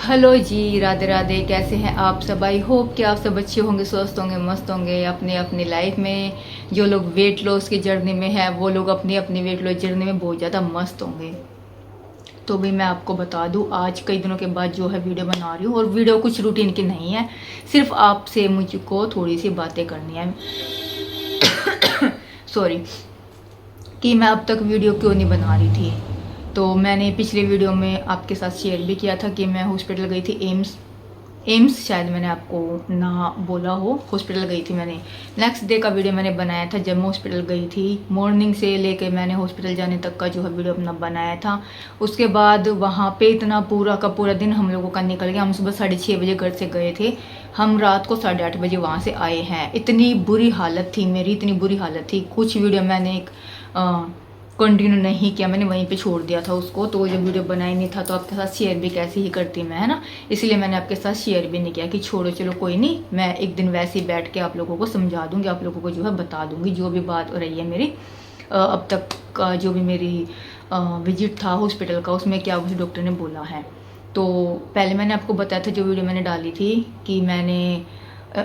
Hello जी, राधे राधे। कैसे हैं आप सब? आई होप कि आप सब अच्छे होंगे, स्वस्थ होंगे, मस्त होंगे अपने अपनी लाइफ में। जो लोग वेट लॉस की जर्नी में है वो लोग अपनी अपनी वेट लॉस जर्नी में बहुत ज़्यादा मस्त होंगे। तो भी मैं आपको बता दूं, आज कई दिनों के बाद जो है वीडियो बना रही हूँ, और वीडियो कुछ रूटीन की नहीं है, सिर्फ आपसे मुझको थोड़ी सी बातें करनी है। सॉरी कि मैं अब तक वीडियो क्यों नहीं बना रही थी। तो मैंने पिछले वीडियो में आपके साथ शेयर भी किया था कि मैं हॉस्पिटल गई थी, एम्स शायद मैंने आपको ना बोला हो, हॉस्पिटल गई थी मैंने। नेक्स्ट डे का वीडियो मैंने बनाया था जब मैं हॉस्पिटल गई थी। मॉर्निंग से लेके मैंने हॉस्पिटल जाने तक का जो है वीडियो अपना बनाया था। उसके बाद वहाँ पे इतना पूरा का पूरा दिन हम लोगों का निकल गया। हम सुबह 6:30 बजे घर से गए थे, हम रात को 8:30 बजे वहाँ से आए हैं। इतनी बुरी हालत थी मेरी, इतनी बुरी हालत थी। कुछ वीडियो मैंने कंटिन्यू नहीं किया, मैंने वहीं पे छोड़ दिया था उसको। तो जब वीडियो बनाई नहीं था तो आपके साथ शेयर भी कैसे ही करती मैं, है ना। इसलिए मैंने आपके साथ शेयर भी नहीं किया कि छोड़ो चलो कोई नहीं, मैं एक दिन वैसे ही बैठ के आप लोगों को समझा दूंगी, आप लोगों को जो है बता दूंगी जो भी बात हो रही है मेरी अब तक का, जो भी मेरी विजिट था हॉस्पिटल का, उसमें क्या उस डॉक्टर ने बोला है। तो पहले मैंने आपको बताया था जो वीडियो मैंने डाली थी कि मैंने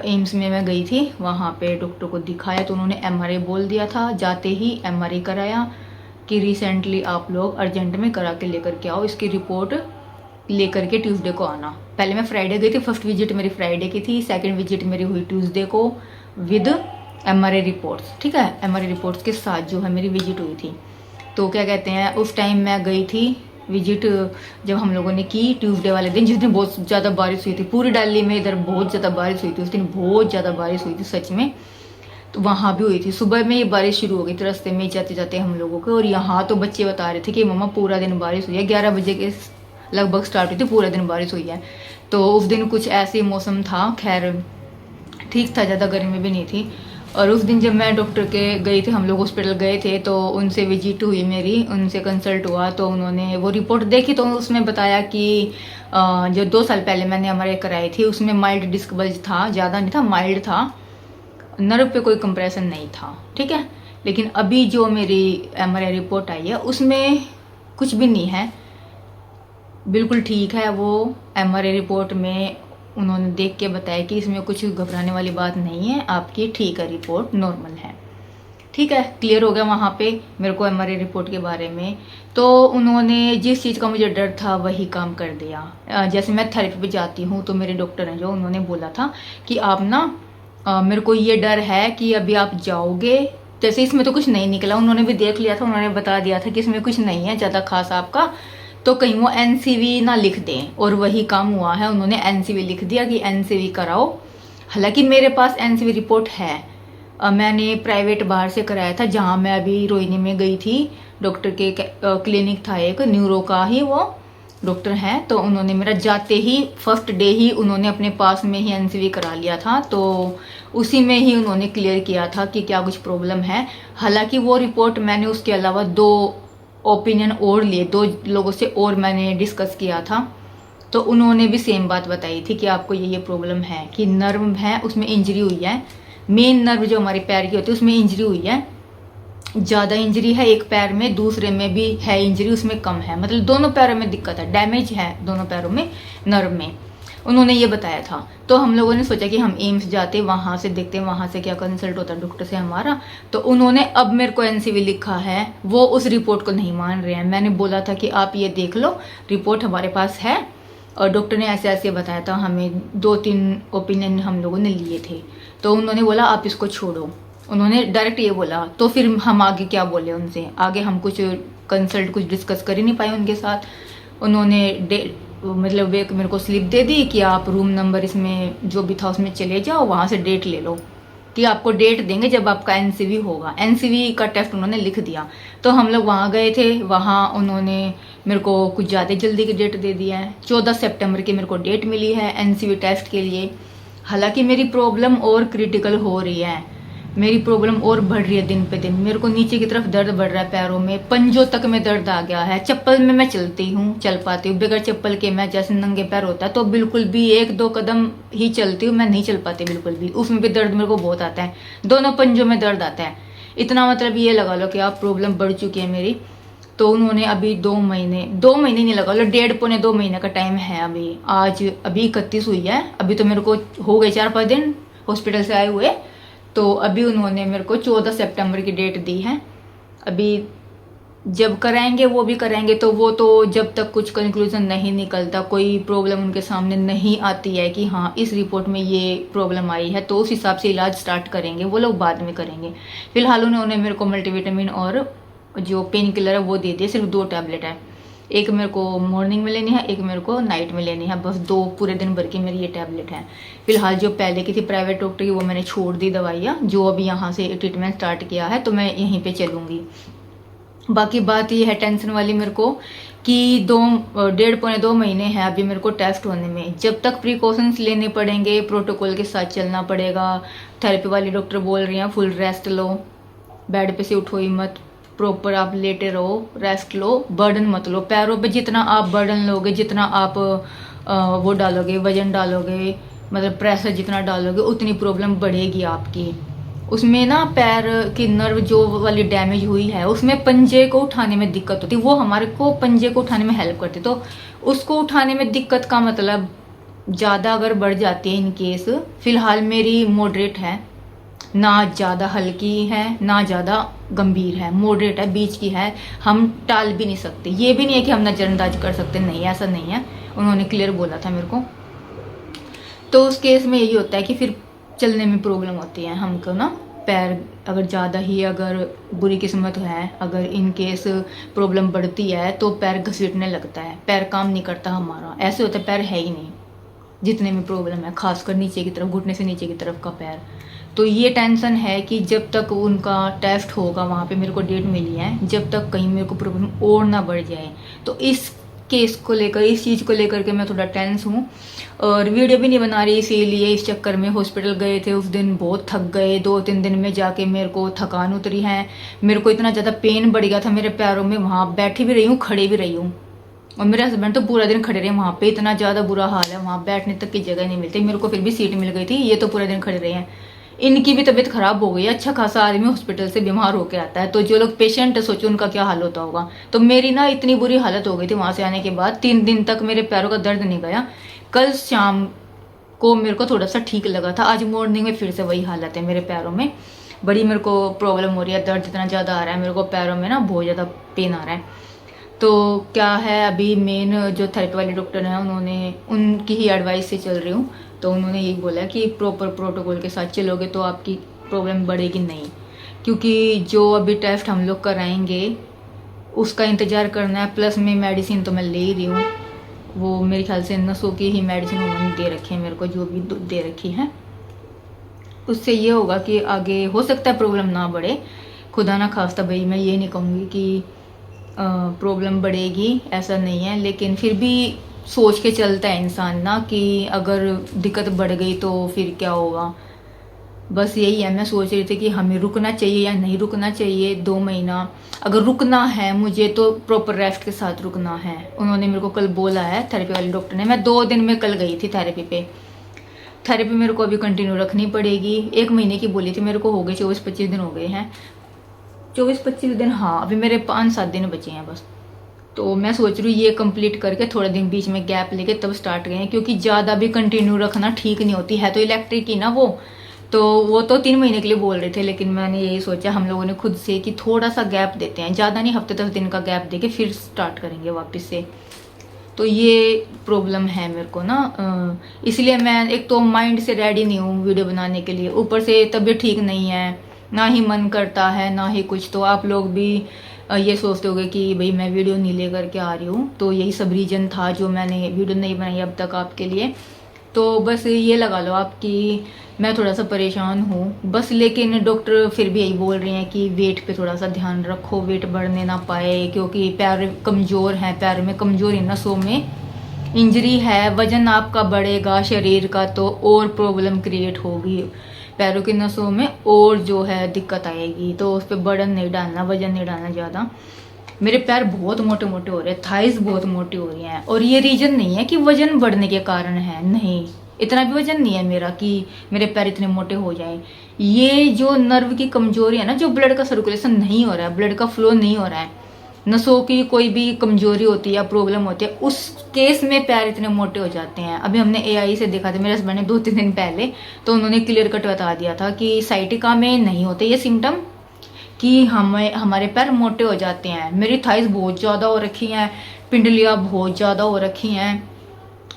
एम्स में मैं गई थी, वहाँ पे डॉक्टर को दिखाया तो उन्होंने MRI बोल दिया था। जाते ही MRI कराया कि रिसेंटली आप लोग अर्जेंट में करा के लेकर के आओ, इसकी रिपोर्ट लेकर के ट्यूसडे को आना। पहले मैं फ्राइडे गई थी, फर्स्ट विजिट मेरी फ्राइडे की थी, सेकंड विजिट मेरी हुई ट्यूसडे को विद MRI रिपोर्ट्स। ठीक है, MRI रिपोर्ट्स के साथ जो है मेरी विजिट हुई थी। तो क्या कहते हैं, उस टाइम मैं गई थी विजिट जब हम लोगों ने की ट्यूसडे वाले दिन, जिस दिन बहुत ज़्यादा बारिश हुई थी पूरी दिल्ली में। इधर बहुत ज़्यादा बारिश हुई थी उस दिन, बहुत ज़्यादा बारिश हुई थी सच में। तो वहाँ भी हुई थी, सुबह में ये बारिश शुरू हो गई थी रास्ते में जाते जाते हम लोगों को। और यहाँ तो बच्चे बता रहे थे कि मम्मा पूरा दिन बारिश हुई है, 11 बजे के लगभग स्टार्ट हुई थी, पूरा दिन बारिश हुई है। तो उस दिन कुछ ऐसे मौसम था, खैर ठीक था, ज़्यादा गर्मी भी नहीं थी। और उस दिन जब मैं डॉक्टर के गई थी, हम लोग हॉस्पिटल गए थे, तो उनसे विजिट हुई मेरी, उनसे कंसल्ट हुआ। तो उन्होंने वो रिपोर्ट देखी तो उसमें बताया कि जो 2 साल पहले मैंने MRI कराई थी उसमें माइल्ड डिस्क बल्ज था, ज़्यादा नहीं था, माइल्ड था, नर्व पे कोई कंप्रेशन नहीं था। ठीक है, लेकिन अभी जो मेरी MRI रिपोर्ट आई है उसमें कुछ भी नहीं है, बिल्कुल ठीक है। वो MRI रिपोर्ट में उन्होंने देख के बताया कि इसमें कुछ घबराने वाली बात नहीं है, आपकी ठीक है, रिपोर्ट नॉर्मल है। ठीक है, क्लियर हो गया वहाँ पे मेरे को MRI रिपोर्ट के बारे में। तो उन्होंने जिस चीज़ का मुझे डर था वही काम कर दिया। जैसे मैं थेरेपी पे जाती हूँ तो मेरे डॉक्टर हैं जो, उन्होंने बोला था कि आप ना मेरे को ये डर है कि अभी आप जाओगे, जैसे इसमें तो कुछ नहीं निकला, उन्होंने भी देख लिया था, उन्होंने बता दिया था कि इसमें कुछ नहीं है ज़्यादा खास आपका, तो कहीं वो NCV ना लिख दें। और वही काम हुआ है, उन्होंने NCV लिख दिया कि NCV कराओ। हालांकि मेरे पास NCV रिपोर्ट है, मैंने प्राइवेट बाहर से कराया था, जहाँ मैं अभी रोहिणी में गई थी, डॉक्टर के क्लिनिक था एक, न्यूरो का ही वो डॉक्टर हैं। तो उन्होंने मेरा जाते ही फर्स्ट डे ही उन्होंने अपने पास में ही NCV करा लिया था। तो उसी में ही उन्होंने क्लियर किया था कि क्या कुछ प्रॉब्लम है। हालांकि वो रिपोर्ट मैंने उसके अलावा 2 ओपिनियन और लिए, 2 लोगों से और मैंने डिस्कस किया था, तो उन्होंने भी सेम बात बताई थी कि आपको ये प्रॉब्लम है, कि नर्व है उसमें इंजरी हुई है, मेन नर्व जो हमारे पैर की होती है उसमें इंजरी हुई है, ज़्यादा इंजरी है एक पैर में, दूसरे में भी है इंजरी, उसमें कम है, मतलब दोनों पैरों में दिक्कत है, डैमेज है दोनों पैरों में नर्व में, उन्होंने ये बताया था। तो हम लोगों ने सोचा कि हम एम्स जाते, वहाँ से देखते हैं वहाँ से क्या कंसल्ट होता है डॉक्टर से हमारा। तो उन्होंने अब मेरे को NCV लिखा है, वो उस रिपोर्ट को नहीं मान रहे हैं। मैंने बोला था कि आप ये देख लो, रिपोर्ट हमारे पास है, और डॉक्टर ने ऐसे ऐसे बताया था हमें, 2-3 ओपिनियन हम लोगों ने लिए थे। तो उन्होंने बोला आप इसको छोड़ो, उन्होंने डायरेक्ट ये बोला। तो फिर हम आगे क्या बोले उनसे, आगे हम कुछ कंसल्ट कुछ डिस्कस कर ही नहीं पाए उनके साथ। उन्होंने मतलब एक मेरे को स्लिप दे दी कि आप रूम नंबर इसमें जो भी था उसमें चले जाओ, वहाँ से डेट ले लो, कि आपको डेट देंगे जब आपका NCV होगा। NCV का टेस्ट उन्होंने लिख दिया। तो हम लोग वहाँ गए थे, वहाँ उन्होंने मेरे को कुछ ज़्यादा जल्दी की डेट दे दिया है, 14 सितंबर की मेरे को डेट मिली है NCV टेस्ट के लिए। हालांकि मेरी प्रॉब्लम और क्रिटिकल हो रही है, मेरी प्रॉब्लम और बढ़ रही है दिन पे दिन। मेरे को नीचे की तरफ दर्द बढ़ रहा है, पैरों में, पंजों तक में दर्द आ गया है। चप्पल में मैं चलती हूँ, चल पाती हूँ, बगैर चप्पल के मैं, जैसे नंगे पैर होता है तो बिल्कुल भी 1-2 कदम ही चलती हूँ, मैं नहीं चल पाती बिल्कुल भी, उसमें भी दर्द मेरे को बहुत आता है, दोनों पंजों में दर्द आता है। इतना मतलब ये लगा लो कि आप प्रॉब्लम बढ़ चुकी है मेरी। तो उन्होंने अभी 2 महीने नहीं लगा, मतलब 1.5 पौने 2 महीने का टाइम है अभी। आज अभी 31 हुई है, अभी तो मेरे को हो गए 4-5 दिन हॉस्पिटल से आए हुए। तो अभी उन्होंने मेरे को 14 सितंबर की डेट दी है। अभी जब कराएंगे वो भी कराएंगे, तो वो तो जब तक कुछ कंक्लूजन नहीं निकलता, कोई प्रॉब्लम उनके सामने नहीं आती है कि हाँ इस रिपोर्ट में ये प्रॉब्लम आई है, तो उस हिसाब से इलाज स्टार्ट करेंगे वो लोग, बाद में करेंगे। फिलहाल उन्होंने मेरे को मल्टीविटामिन और जो पेन किलर है वो दे दिए, सिर्फ 2 टैबलेट है। एक मेरे को मॉर्निंग में लेनी है, एक मेरे को नाइट में लेनी है, बस 2 पूरे दिन भर की मेरी ये टैबलेट है। फिलहाल जो पहले की थी प्राइवेट डॉक्टर की वो मैंने छोड़ दी दवाइयाँ, जो अभी यहाँ से ट्रीटमेंट स्टार्ट किया है तो मैं यहीं पे चलूँगी। बाकी बात ये है टेंशन वाली मेरे को कि 1.5 पौने 2 महीने हैं अभी मेरे को टेस्ट होने में। जब तक प्रिकॉशंस लेने पड़ेंगे, प्रोटोकॉल के साथ चलना पड़ेगा। थेरेपी वाली डॉक्टर बोल रही हैं फुल रेस्ट लो, बेड पे से उठो ही मत, प्रॉपर आप लेटे रहो, रेस्ट लो, बर्डन मत लो। पैरों पे जितना आप बर्डन लोगे, जितना आप वो डालोगे, वजन डालोगे, मतलब प्रेशर जितना डालोगे, उतनी प्रॉब्लम बढ़ेगी आपकी। उसमें ना पैर की नर्व जो वाली डैमेज हुई है उसमें पंजे को उठाने में दिक्कत होती, वो हमारे को पंजे को उठाने में हेल्प करती, तो उसको उठाने में दिक्कत का मतलब ज़्यादा अगर बढ़ जाती है इन केस। फिलहाल मेरी मॉडरेट है, ना ज़्यादा हल्की है ना ज़्यादा गंभीर है, मॉडरेट है, बीच की है। हम टाल भी नहीं सकते, ये भी नहीं है कि हम नज़रअंदाज कर सकते, नहीं ऐसा नहीं है, उन्होंने क्लियर बोला था मेरे को। तो उस केस में यही होता है कि फिर चलने में प्रॉब्लम होती है हमको ना, पैर अगर ज़्यादा ही अगर बुरी किस्मत है, अगर इन केस प्रॉब्लम बढ़ती है तो पैर घसीटने लगता है, पैर काम नहीं करता हमारा, ऐसे होता है पैर है ही नहीं जितने में प्रॉब्लम है, खासकर नीचे की तरफ, घुटने से नीचे की तरफ का पैर। तो ये टेंशन है कि जब तक उनका टेस्ट होगा, वहाँ पे मेरे को डेट मिली है, जब तक कहीं मेरे को प्रॉब्लम और ना बढ़ जाए। तो इस केस को लेकर, इस चीज़ को लेकर के मैं थोड़ा टेंस हूँ और वीडियो भी नहीं बना रही, इसीलिए इस चक्कर में हॉस्पिटल गए थे उस दिन, बहुत थक गए। 2-3 दिन में जाके मेरे को थकान उतरी है, मेरे को इतना ज़्यादा पेन बढ़ गया था मेरे पैरों में, वहाँ बैठी भी रही हूँ, खड़े भी रही हूँ, और मेरे हस्बैंड तो पूरा दिन खड़े रहे वहाँ पे, इतना ज़्यादा बुरा हाल है वहाँ, बैठने तक की जगह नहीं मिलती। मेरे को फिर भी सीट मिल गई थी, ये तो पूरा दिन खड़े रहे हैं। इनकी भी तबीयत खराब हो गई है, अच्छा खासा आदमी हॉस्पिटल से बीमार होके आता है, तो जो लोग पेशेंट है सोचो उनका क्या हाल होता होगा। तो मेरी ना इतनी बुरी हालत हो गई थी वहाँ से आने के बाद, 3 दिन तक मेरे पैरों का दर्द नहीं गया। कल शाम को मेरे को थोड़ा सा ठीक लगा था, आज मॉर्निंग में फिर से वही हालत है मेरे पैरों में, बड़ी मेरे को प्रॉब्लम हो रही है, दर्द इतना ज़्यादा आ रहा है मेरे को पैरों में ना, बहुत ज़्यादा पेन आ रहा है। तो क्या है, अभी मेन जो थेरेपी वाले डॉक्टर हैं उन्होंने, उनकी ही एडवाइस से चल रही हूँ, तो उन्होंने यही बोला कि प्रॉपर प्रोटोकॉल के साथ चलोगे तो आपकी प्रॉब्लम बढ़ेगी नहीं, क्योंकि जो अभी टेस्ट हम लोग कराएंगे उसका इंतज़ार करना है, प्लस में मेडिसिन तो मैं ले ही रही हूँ, वो मेरे ख्याल से नसों की ही मेडिसिन उन्होंने दे रखी है मेरे को, जो भी दे रखी है। उससे ये होगा कि आगे हो सकता है प्रॉब्लम ना बढ़े, खुदा ना खास्ता, भाई मैं ये नहीं कहूँगी कि प्रॉब्लम बढ़ेगी, ऐसा नहीं है, लेकिन फिर भी सोच के चलता है इंसान ना कि अगर दिक्कत बढ़ गई तो फिर क्या होगा। बस यही है, मैं सोच रही थी कि हमें रुकना चाहिए या नहीं रुकना चाहिए 2 महीना। अगर रुकना है मुझे तो प्रॉपर रेस्ट के साथ रुकना है, उन्होंने मेरे को कल बोला है थेरेपी वाले डॉक्टर ने। मैं 2 दिन में कल गई थी थेरेपी पे, थेरेपी मेरे को अभी कंटिन्यू रखनी पड़ेगी। 1 महीने की बोली थी, मेरे को हो गए 24-25 दिन हो गए हैं, 24-25 दिन, हाँ अभी मेरे 5-7 दिन बचे हैं बस। तो मैं सोच रही हूँ ये कंप्लीट करके थोड़े दिन बीच में गैप लेके तब स्टार्ट करें, क्योंकि ज़्यादा भी कंटिन्यू रखना ठीक नहीं होती है। तो इलेक्ट्रिक की ना वो तो 3 महीने के लिए बोल रहे थे, लेकिन मैंने यही सोचा हम लोगों ने खुद से कि थोड़ा सा गैप देते हैं, ज़्यादा नहीं, हफ्ते 10 दिन का गैप देके फिर स्टार्ट करेंगे वापस से। तो ये प्रॉब्लम है मेरे को ना, इसलिए मैं एक तो माइंड से रेडी नहीं हूँ वीडियो बनाने के लिए, ऊपर से तबीयत ठीक नहीं है, ना ही मन करता है ना ही कुछ। तो आप लोग भी ये सोचते होगे कि भाई मैं वीडियो नहीं लेकर के आ रही हूँ, तो यही सब रीज़न था जो मैंने वीडियो नहीं बनाई अब तक आपके लिए। तो बस ये लगा लो आप कि मैं थोड़ा सा परेशान हूँ बस, लेकिन डॉक्टर फिर भी यही बोल रहे हैं कि वेट पे थोड़ा सा ध्यान रखो, वेट बढ़ने ना पाए, क्योंकि पैर कमज़ोर हैं, पैर में कमज़ोरी, नसों में इंजरी है, वजन आपका बढ़ेगा शरीर का तो और प्रॉब्लम क्रिएट होगी, पैरों की नसों में और जो है दिक्कत आएगी। तो उस पर बर्डन नहीं डालना, वजन नहीं डालना ज़्यादा। मेरे पैर बहुत मोटे मोटे हो रहे हैं, थाइस बहुत मोटी हो रही हैं, और ये रीज़न नहीं है कि वजन बढ़ने के कारण है, नहीं, इतना भी वजन नहीं है मेरा कि मेरे पैर इतने मोटे हो जाए। ये जो नर्व की कमजोरी है ना, जो ब्लड का सर्कुलेशन नहीं हो रहा है, ब्लड का फ्लो नहीं हो रहा है, नसों की कोई भी कमजोरी होती है या प्रॉब्लम होती है, उस केस में पैर इतने मोटे हो जाते हैं। अभी हमने एआई से देखा था, मेरे हस्बैंड ने 2-3 दिन पहले, तो उन्होंने क्लियर कट बता दिया था कि साइटिका में नहीं होते ये सिम्टम, कि हमारे पैर मोटे हो जाते हैं। मेरी थाइस बहुत ज़्यादा हो रखी हैं, पिंडलियाँ बहुत ज़्यादा हो रखी हैं।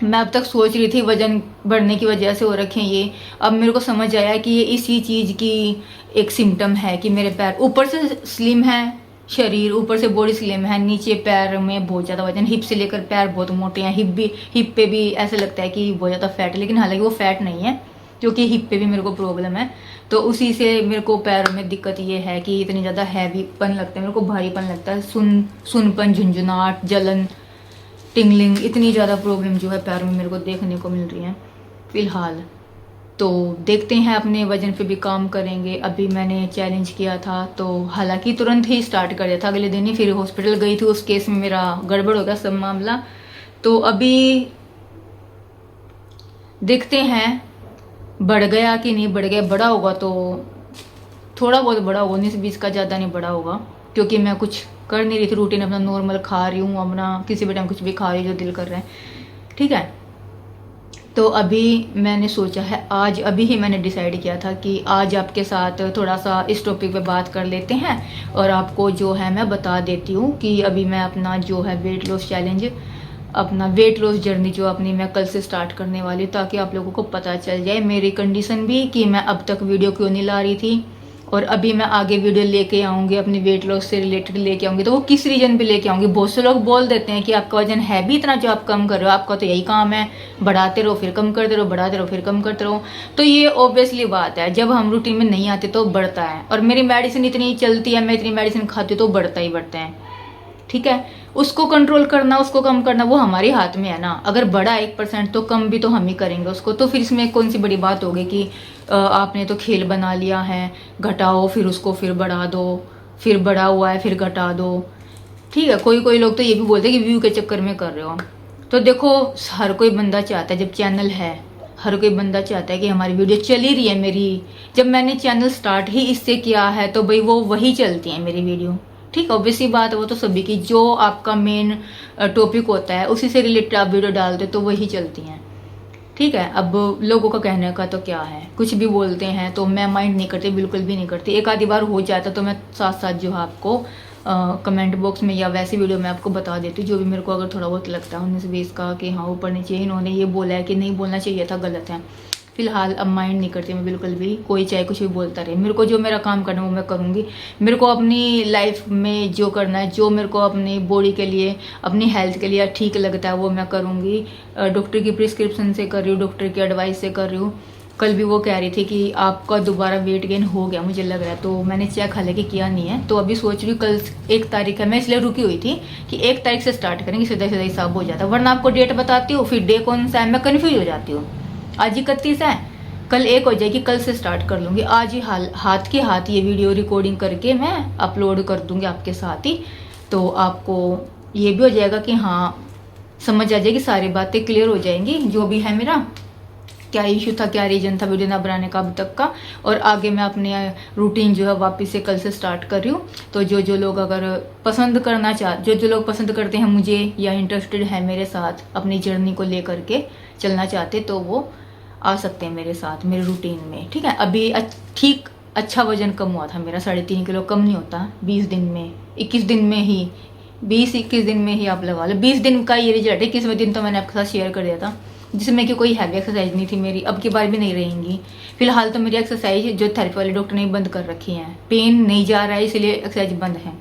मैं अब तक सोच रही थी वजन बढ़ने की वजह से हो रखे हैं ये, अब मेरे को समझ आया कि ये इसी चीज़ की एक सिम्टम है कि मेरे पैर ऊपर से स्लिम है, शरीर ऊपर से बॉडी स्लिम है, नीचे पैर में बहुत ज़्यादा वजन, हिप से लेकर पैर बहुत मोटे हैं। हिप पे भी ऐसा लगता है कि बहुत ज़्यादा फैट है, लेकिन हालांकि वो फैट नहीं है, क्योंकि हिप पे भी मेरे को प्रॉब्लम है। तो उसी से मेरे को पैरों में दिक्कत ये है कि इतनी ज़्यादा हैवीपन लगता है, मेरे को भारीपन लगता है, सुनपन, झुंझुनाहट, जलन, टिंगलिंग, इतनी ज़्यादा प्रॉब्लम जो है पैरों में मेरे को देखने को मिल रही है फ़िलहाल। तो देखते हैं, अपने वजन पे भी काम करेंगे। अभी मैंने चैलेंज किया था, तो हालांकि तुरंत ही स्टार्ट कर दिया था, अगले दिन ही फिर हॉस्पिटल गई थी, उस केस में मेरा गड़बड़ हो गया सब मामला। तो अभी देखते हैं बढ़ गया कि नहीं बढ़ गया। बड़ा होगा तो थोड़ा बहुत बड़ा होगा, 19-20 का, ज़्यादा नहीं बड़ा होगा, क्योंकि मैं कुछ कर नहीं रही थी, रूटीन अपना नॉर्मल खा रही हूँ, अपना किसी भी टाइम कुछ भी खा रही हूँ जो दिल कर रहा है, ठीक है। तो अभी मैंने सोचा है, आज अभी ही मैंने डिसाइड किया था कि आज आपके साथ थोड़ा सा इस टॉपिक पे बात कर लेते हैं, और आपको जो है मैं बता देती हूँ कि अभी मैं अपना जो है वेट लॉस चैलेंज, अपना वेट लॉस जर्नी जो अपनी मैं कल से स्टार्ट करने वाली हूँ, ताकि आप लोगों को पता चल जाए मेरी कंडीशन भी कि मैं अब तक वीडियो क्यों नहीं ला रही थी, और अभी मैं आगे वीडियो लेके आऊँगी अपनी वेट लॉस से रिलेटेड लेके आऊँगी, तो वो किस रीजन पे लेके आऊँगी। बहुत से लोग बोल देते हैं कि आपका वजन है भी इतना जो आप कम कर रहे हो, आपका तो यही काम है, बढ़ाते रहो फिर कम करते रहो, बढ़ाते रहो फिर कम करते रहो। तो ये ऑब्वियसली बात है, जब हम रूटीन में नहीं आते तो बढ़ता है, और मेरी मेडिसिन इतनी चलती है, मैं इतनी मेडिसिन खाती हूँ तो बढ़ता ही बढ़ता है, ठीक है। उसको कंट्रोल करना, उसको कम करना वो हमारे हाथ में है ना। अगर बढ़ा 1% तो कम भी तो हम ही करेंगे उसको, तो फिर इसमें कौन सी बड़ी बात होगी कि आपने तो खेल बना लिया है, घटाओ फिर उसको फिर बढ़ा दो, फिर बढ़ा हुआ है फिर घटा दो, ठीक है। कोई लोग तो ये भी बोलते हैं कि व्यू के चक्कर में कर रहे हो। तो देखो, हर कोई बंदा चाहता है, जब चैनल है, हर कोई बंदा चाहता है कि हमारी वीडियो चली रही है मेरी। जब मैंने चैनल स्टार्ट ही इससे किया है तो भाई वो वही चलती है मेरी वीडियो, ठीक है। ऑब्वियसली बात है, वो तो सभी की, जो आपका मेन टॉपिक होता है उसी से रिलेटेड आप वीडियो डालते तो वही चलती हैं, ठीक है। अब लोगों का कहने का तो क्या है, कुछ भी बोलते हैं, तो मैं माइंड नहीं करती, बिल्कुल भी नहीं करती। एक आधी बार हो जाता तो मैं साथ साथ जो है आपको कमेंट बॉक्स में या वैसी वीडियो में आपको बता देती हूँ, जो भी मेरे को अगर थोड़ा बहुत लगता है 19-20 का कि हाँ ऊपर नीचे इन्होंने ये बोला है कि नहीं बोलना चाहिए था, गलत है। फिलहाल अब माइंड नहीं करती मैं बिल्कुल भी, कोई चाहे कुछ भी बोलता रहे, मेरे को जो मेरा काम करना है वो मैं करूँगी। मेरे को अपनी लाइफ में जो करना है, जो मेरे को अपनी बॉडी के लिए, अपनी हेल्थ के लिए ठीक लगता है वो मैं करूँगी। डॉक्टर की प्रिस्क्रिप्शन से कर रही हूँ, डॉक्टर की एडवाइस से कर रही हूँ। कल भी वो कह रही थी कि आपका दोबारा वेट गेन हो गया मुझे लग रहा है, तो मैंने चेक हालांकि किया नहीं है। तो अभी सोच रही हूँ कल 1 तारीख है, मैं इसलिए रुकी हुई थी कि 1 तारीख से स्टार्ट करेंगे, सीधा सीधा हिसाब हो जाता है, वरना आपको डेट बताती हूँ फिर डे कौन सा है मैं कन्फ्यूज हो जाती हूँ। आज 31 है, कल 1 हो जाएगी, कल से स्टार्ट कर लूँगी। आज ही हाथ के हाथ ये वीडियो रिकॉर्डिंग करके मैं अपलोड कर दूँगी आपके साथ ही, तो आपको ये भी हो जाएगा कि हाँ समझ आ जाएगी, सारी बातें क्लियर हो जाएंगी, जो भी है मेरा क्या इशू था, क्या रीजन था वीडियो ना बनाने का अब तक का। और आगे मैं अपने रूटीन जो है वापस से कल से स्टार्ट कर रही हूँ। तो जो लोग अगर पसंद करना जो लोग पसंद करते हैं मुझे, या इंटरेस्टेड है मेरे साथ अपनी जर्नी को लेकर के चलना चाहते, तो वो आ सकते हैं मेरे साथ मेरे रूटीन में, ठीक है। अभी ठीक अच्छा वजन कम हुआ था मेरा, 3.5 किलो कम नहीं होता 20 दिन में, 21 दिन में ही, 20-21 दिन में ही आप लगा लो। 20 दिन का ये रिजल्ट है, 21वें दिन तो मैंने आपके साथ शेयर कर दिया था, जिसमें कि कोई हैवी एक्सरसाइज नहीं थी मेरी, अब की बार भी नहीं रहेंगी। फिलहाल तो मेरी एक्सरसाइज जो थेरेपी वाले डॉक्टर ने बंद कर रखी है, पेन नहीं जा रहा है इसलिए एक्सरसाइज बंद है।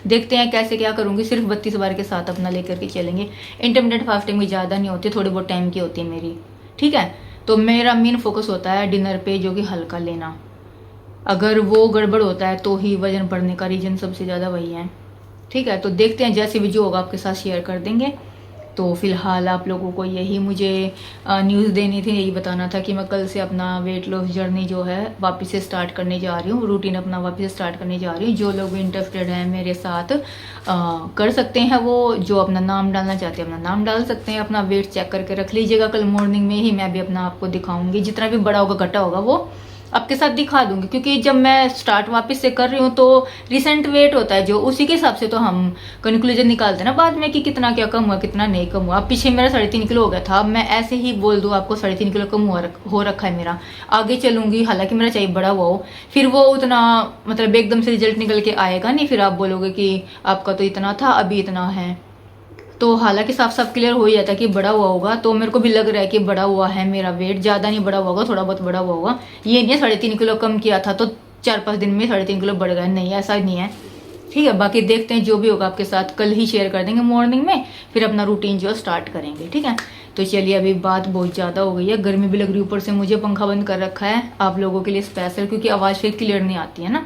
देखते हैं कैसे क्या करूंगी, सिर्फ 32 बार के साथ अपना लेकर के चलेंगे। इंटरमीडिएट फास्टिंग भी ज़्यादा नहीं होती, थोड़ी बहुत टाइम की होती है मेरी, ठीक है। तो मेरा मेन फोकस होता है डिनर पे, जो कि हल्का लेना। अगर वो गड़बड़ होता है तो ही वजन बढ़ने का रीजन सबसे ज़्यादा वही है, ठीक है। तो देखते हैं, जैसे भी जो होगा आपके साथ शेयर कर देंगे। तो फिलहाल आप लोगों को यही मुझे न्यूज़ देनी थी, यही बताना था कि मैं कल से अपना वेट लॉस जर्नी जो है वापस से स्टार्ट करने जा रही हूँ, रूटीन अपना वापस से स्टार्ट करने जा रही हूँ। जो लोग इंटरेस्टेड हैं मेरे साथ कर सकते हैं, वो जो अपना नाम डालना चाहते हैं अपना नाम डाल सकते हैं, अपना वेट चेक करके रख लीजिएगा। कल मॉर्निंग में ही मैं भी अपना आपको दिखाऊंगी, जितना भी बड़ा होगा घटा होगा वो आपके साथ दिखा दूंगी, क्योंकि जब मैं स्टार्ट वापस से कर रही हूँ तो रिसेंट वेट होता है जो, उसी के हिसाब से तो हम कंक्लूजन निकालते हैं ना बाद में कि कितना क्या कम हुआ कितना नहीं कम हुआ। अब पीछे मेरा 3.5 किलो हो गया था, अब मैं ऐसे ही बोल दूँ आपको 3.5 किलो कम हो रखा है मेरा। आगे चलूंगी हालांकि मेरा चाहिए बड़ा हुआ हो, फिर वो उतना मतलब एकदम से रिजल्ट निकल के आएगा नहीं, फिर आप बोलोगे कि आपका तो इतना था अभी इतना है। तो हालांकि साफ साफ क्लियर हो ही जाता है कि बड़ा हुआ होगा, तो मेरे को भी लग रहा है कि बड़ा हुआ है मेरा वेट, ज्यादा नहीं बड़ा हुआ होगा, थोड़ा बहुत बड़ा हुआ होगा। ये नहीं है 3.5 किलो कम किया था तो 4-5 दिन में 3.5 किलो बढ़ गया, नहीं ऐसा नहीं है। ठीक है, बाकी देखते हैं जो भी होगा आपके साथ कल ही शेयर कर देंगे मॉर्निंग में, फिर अपना रूटीन जो स्टार्ट करेंगे। ठीक है, तो चलिए अभी बात बहुत ज़्यादा हो गई है, गर्मी भी लग रही है, ऊपर से मुझे पंखा बंद कर रखा है आप लोगों के लिए स्पेशल, क्योंकि आवाज़ फिर क्लियर नहीं आती है ना।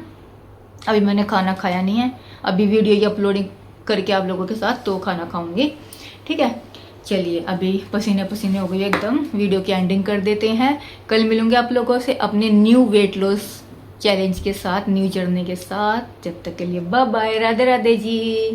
अभी मैंने खाना खाया नहीं है, अभी वीडियो की अपलोडिंग करके आप लोगों के साथ तो खाना खाऊंगी। ठीक है, चलिए अभी पसीने पसीने हो गई एकदम, वीडियो की एंडिंग कर देते हैं। कल मिलूंगे आप लोगों से अपने न्यू वेट लॉस चैलेंज के साथ, न्यू जर्नी के साथ। जब तक के लिए बाय बाय, राधे राधे जी।